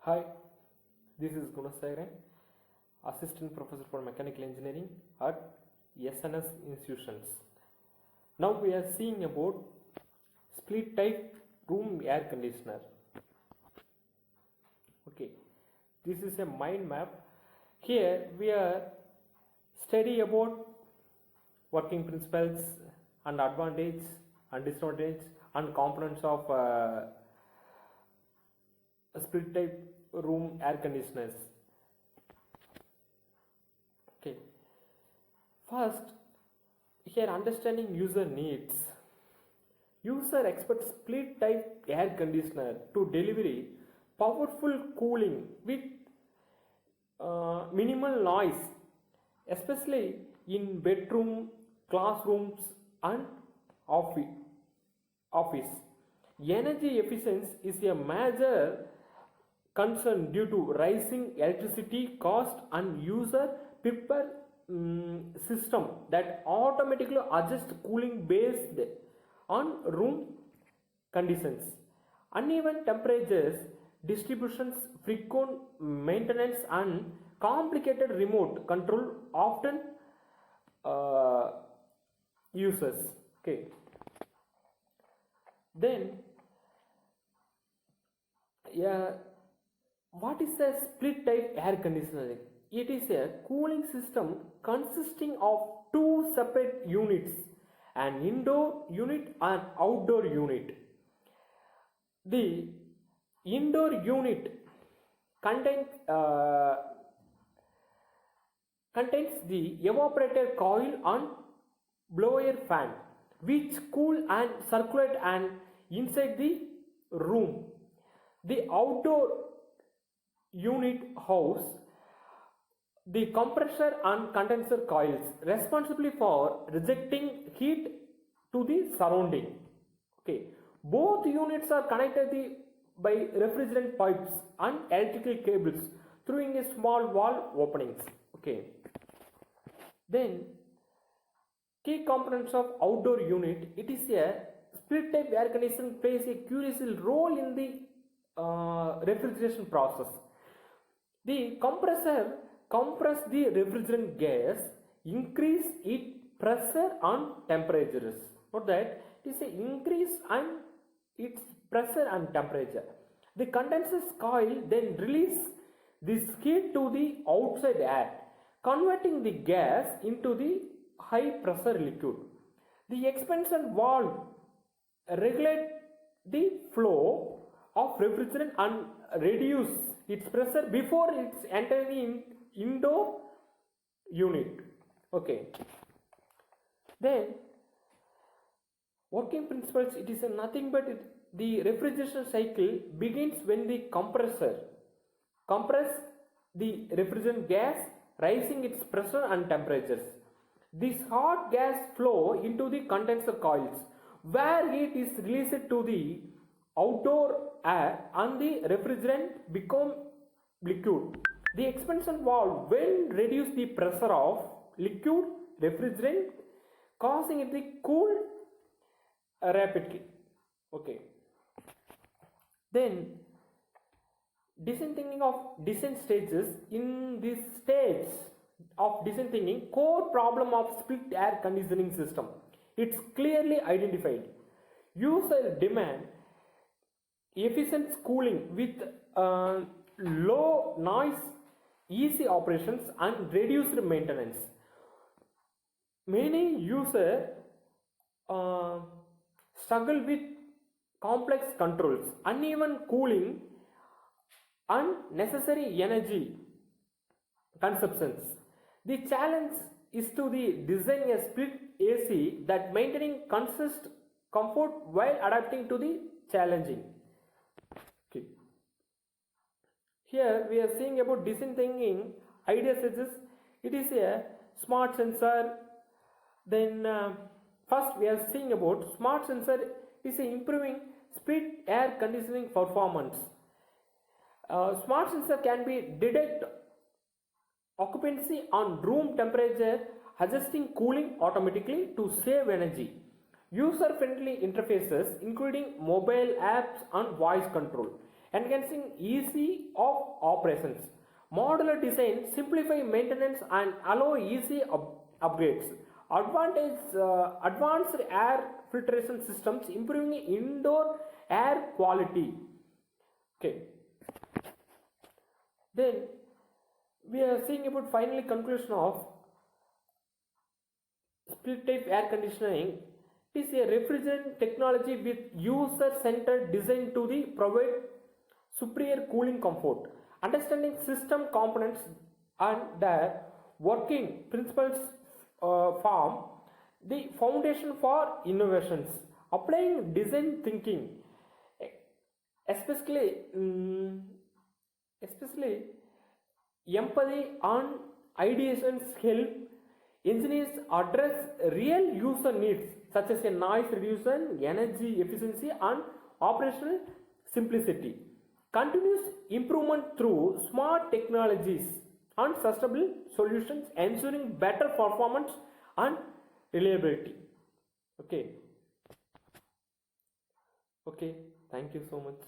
Hi, this is Gunasagaran, Assistant Professor for Mechanical Engineering at SNS institutions. Now we are seeing about split type room air conditioner. Okay, this is a mind map. Here we are study about working principles and advantage and disadvantage and components of split type room air conditioners. Okay, first here understanding user needs. User expects split type air conditioner to deliver powerful cooling with minimal noise, especially in bedroom, classrooms and office. Energy efficiency is a major concern due to rising electricity cost and user prefer system that automatically adjust cooling based on room conditions. Uneven temperatures, distributions, frequent maintenance and complicated remote control often uses. Okay. Then what is a split type air conditioner? It is a cooling system consisting of two separate units, an indoor unit and outdoor unit. The indoor unit contains the evaporator coil and blower fan, which cool and circulate and inside the room. The outdoor unit house the compressor and condenser coils responsible for rejecting heat to the surrounding. Okay, both units are connected by refrigerant pipes and electrical cables through a small wall openings. Okay, then key components of outdoor unit. It is a split type air conditioner plays a crucial role in the refrigeration process. The compressor compress the refrigerant gas, increase its pressure and temperatures. Note that it is an increase and its pressure and temperature. The condenser coil then release this heat to the outside air, converting the gas into the high pressure liquid. The expansion valve regulate the flow of refrigerant and reduce its pressure before it's entering in indoor unit. Okay, then working principles. It is nothing but the refrigeration cycle begins when the compressor compress the refrigerant gas, rising its pressure and temperatures. This hot gas flow into the condenser coils where heat is released to the outdoor air and the refrigerant become liquid. The expansion valve will reduce the pressure of liquid refrigerant, causing it to cool rapidly. Okay. Then design thinking of design stages. In this stage of design thinking, core problem of split air conditioning system. It's clearly identified. User demand efficient cooling with low noise, easy operations and reduced maintenance. Many users struggle with complex controls, uneven cooling, unnecessary energy consumptions. The challenge is to design a split AC that maintaining consist comfort while adapting to the challenging. Okay. Here we are seeing about design thinking idea suggest it is a smart sensor. Then first we are seeing about smart sensor is improving split air conditioning performance. Smart sensor can be detect occupancy on room temperature, adjusting cooling automatically to save energy. User friendly interfaces including mobile apps and voice control enhancing easy of operations. Modular design simplify maintenance and allow easy upgrades. Advanced air filtration systems improving indoor air quality. Okay. Then we are seeing about finally conclusion of split type air conditioning. It is a refrigerant technology with user-centered design to provide superior cooling comfort. Understanding system components and their working principles form the foundation for innovations. Applying design thinking, especially empathy and ideations help engineers address real user needs such as noise reduction, energy efficiency, and operational simplicity. Continuous improvement through smart technologies and sustainable solutions, ensuring better performance and reliability. Okay. Thank you so much.